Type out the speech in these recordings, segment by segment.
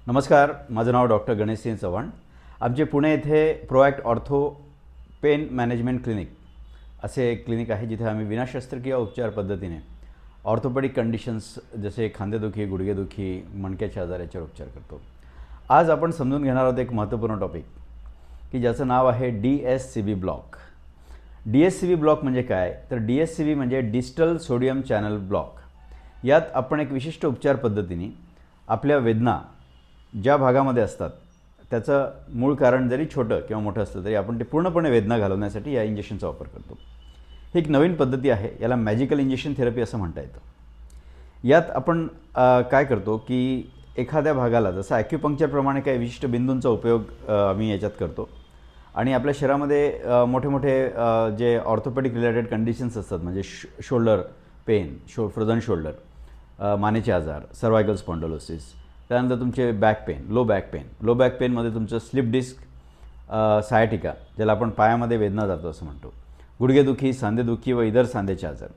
नमस्कार, माझं नाव डॉक्टर गणेशसिंह चव्हाण. आमचे पुणे येथे प्रोॲक्ट ऑर्थो पेन मॅनेजमेंट क्लिनिक असे एक क्लिनिक आहे, जिथे आम्ही विना शस्त्रक्रिया उपचार पद्धतीने ऑर्थोपेडिक कंडिशन्स जसे खांदेदुखी, गुडघेदुखी, मणक्याचे आजार याच्यावर उपचार करतो. आज आपण समजून घेणार आहोत एक महत्त्वपूर्ण टॉपिक की ज्याचं नाव आहे DSCB ब्लॉक. DSCB ब्लॉक म्हणजे काय? तर DSCB म्हणजे डिस्टल सोडियम चॅनल ब्लॉक. यात आपण एक विशिष्ट उपचार पद्धतीने आपल्या वेदना ज्या भागामध्ये असतात त्याचं मूळ कारण जरी छोटं किंवा मोठं असलं तरी आपण ते पूर्णपणे वेदना घालवण्यासाठी या इंजेक्शनचा वापर करतो. ही एक नवीन पद्धती आहे, याला मॅजिकल इंजेक्शन थेरपी असं म्हणता येतं. यात आपण काय करतो की एखाद्या भागाला जसं ॲक्युपंक्चरप्रमाणे काही विशिष्ट बिंदूंचा उपयोग आम्ही याच्यात करतो आणि आपल्या शरीरामध्ये मोठे मोठे जे ऑर्थोपेडिक रिलेटेड कंडिशन्स असतात म्हणजे शोल्डर पेन, फ्रोझन शोल्डर, मानेचे आजार, सर्वायकल स्पॉन्डलोसिस, त्यानंतर तुमचे बॅक पेन, लो बॅक पेनमध्ये तुमचं स्लिप डिस्क, सायाटिका ज्याला आपण पायामध्ये वेदना जातो असं म्हणतो, गुडघेदुखी, सांधेदुखी व इतर सांधेचे आजार,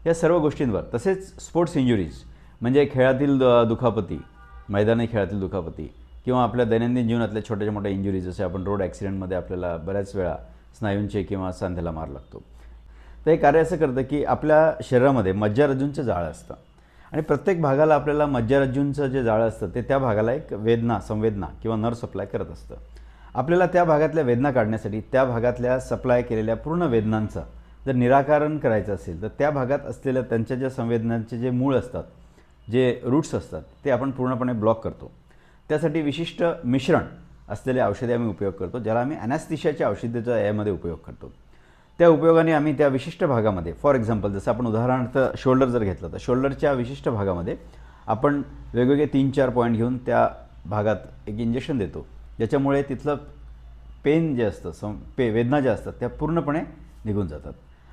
या सर्व गोष्टींवर, तसेच स्पोर्ट्स इंजुरीज म्हणजे खेळातील दुखापती, मैदानी खेळातील दुखापती किंवा आपल्या दैनंदिन जीवनातल्या छोट्या मोठ्या इंजुरीज जसे आपण रोड ॲक्सिडेंटमध्ये आपल्याला बऱ्याच वेळा स्नायूंचे किंवा सांधेला मार लागतो. तर हे कार्य असं करतं की आपल्या शरीरामध्ये मज्जारज्जूंचं जाळं असतं आणि प्रत्येक भागाला आपल्याला मज्जारज्जूंचं जे जाळं असतं ते त्या भागाला एक संवेदना किंवा नर्व सप्लाय करत असतं. आपल्याला त्या भागातल्या वेदना काढण्यासाठी त्या भागातल्या सप्लाय केलेल्या पूर्ण वेदनांचं जर निराकरण करायचं असेल तर त्या भागात असलेल्या त्यांच्या ज्या संवेदनांचे जे मूळ असतात, जे रूट्स असतात, ते आपण पूर्णपणे ब्लॉक करतो. त्यासाठी विशिष्ट मिश्रण असलेले औषधे आम्ही उपयोग करतो, ज्याला आम्ही ॲनेस्थेशियाच्या औषधाचा यामध्ये उपयोग करतो. त्या उपयोगाने आम्ही त्या विशिष्ट भागामध्ये, फॉर एक्झाम्पल जसं आपण उदाहरणार्थ शोल्डर जर घेतलं तर शोल्डरच्या विशिष्ट भागामध्ये आपण वेगवेगळे 3-4 पॉईंट घेऊन त्या भागात एक इंजेक्शन देतो, ज्याच्यामुळे तिथलं पेन जे असतं, वेदना ज्या असतात त्या पूर्णपणे निघून जातात.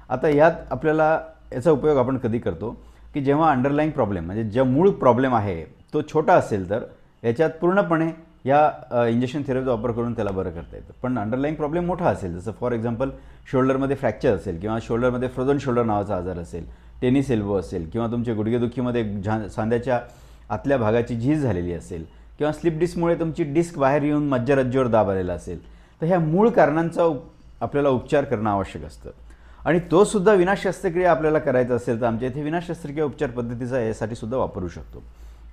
आता यात आपल्याला याचा उपयोग आपण कधी करतो की जेव्हा अंडरलाईंग प्रॉब्लेम म्हणजे जे मूळ प्रॉब्लेम आहे तो छोटा असेल तर याच्यात पूर्णपणे या इंजेक्शन थेरपीचा वापर करून त्याला बरं करता येतं. पण अंडरलाईंग प्रॉब्लेम मोठा असेल, जसं फॉर एक्झाम्पल शोल्डरमध्ये फ्रॅक्चर असेल किंवा शोल्डरमध्ये फ्रोझन शोल्डर नावाचा आजार असेल, टेनिस एल्बो असेल किंवा तुमच्या गुडघेदुखीमध्ये सांध्याच्या आतल्या भागाची झीज झालेली असेल किंवा स्लिप डिस्कमुळे तुमची डिस्क बाहेर येऊन मज्जारज्जूवर दाब आलेला असेल, तर ह्या मूळ कारणांचा आपल्याला उपचार करणं आवश्यक असतं. आणि तो सुद्धा विना शस्त्रक्रिया आपल्याला करायचा असेल तर आमच्या इथे विना शस्त्रक्रिया उपचार पद्धतीचा यासाठी सुद्धा वापरू शकतो.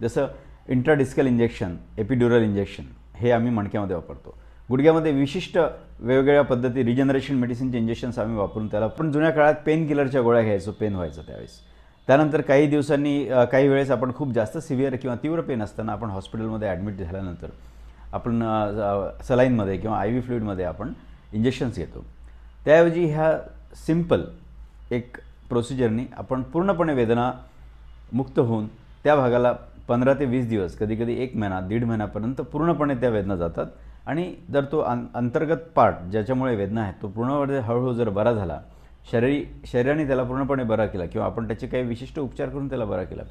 जसं इंट्राडिस्कल इंजेक्शन, एपिड्युरल इंजेक्शन हे आम्ही मणक्यामध्ये वापरतो. गुडघ्यामध्ये विशिष्ट वेगवेगळ्या पद्धती रिजनरेशन मेडिसिनचे इंजेक्शन्स आम्ही वापरून त्याला, पण जुन्या काळात पेन किलरच्या गोळ्या घ्यायचो, पेन व्हायचं त्यावेळेस. त्यानंतर काही दिवसांनी काही वेळेस आपण खूप जास्त सिव्हिअर किंवा तीव्र पेन असताना आपण हॉस्पिटलमध्ये ॲडमिट झाल्यानंतर आपण सलाईनमध्ये किंवा IV फ्लुइडमध्ये आपण इंजेक्शन्स घेतो. त्याऐवजी ह्या सिम्पल एक प्रोसिजरनी आपण पूर्णपणे वेदना मुक्त होऊन त्या भागाला 15 ते 20 दिवस, कधीकधी 1 महिना, 1.5 महिन्यापर्यंत पूर्णपणे त्या वेदना जातात. आणि जर तो अंतर्गत पार्ट ज्याच्यामुळे वेदना आहे तो पूर्णपणे हळूहळू जर बरा झाला, शरीराने त्याला पूर्णपणे बरा केला किंवा आपण त्याचे काही विशिष्ट उपचार करून त्याला बरा केला,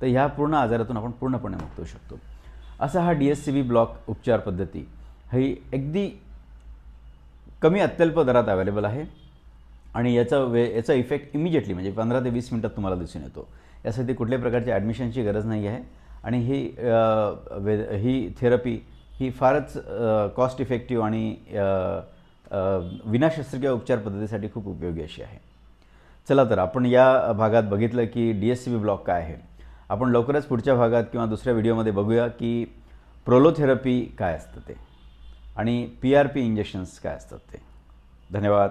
तर ह्या पूर्ण आजारातून आपण पूर्णपणे मुक्त होऊ शकतो. असा हा DSCB ब्लॉक उपचार पद्धती ही अगदी कमी अत्यल्प दरात अवेलेबल आहे आणि याचा इफेक्ट इमिजिएटली म्हणजे 15 ते 20 मिनिटात तुम्हाला दिसून येतो. यासाठी कुठल्याही प्रकारच्या ॲडमिशनची गरज नाही आहे आणि ही थेरपी ही फारच कॉस्ट इफेक्टिव्ह आणि विना शस्त्रक्रिया उपचार पद्धतीसाठी खूप उपयोगी अशी आहे. चला तर आपण या भागात बघितलं की DSCB ब्लॉक काय आहे. आपण लवकरच पुढच्या भागात किंवा दुसऱ्या व्हिडिओमध्ये बघूया की प्रोलोथेरपी काय असतं ते आणि PRP इंजेक्शन्स काय असतात ते. धन्यवाद.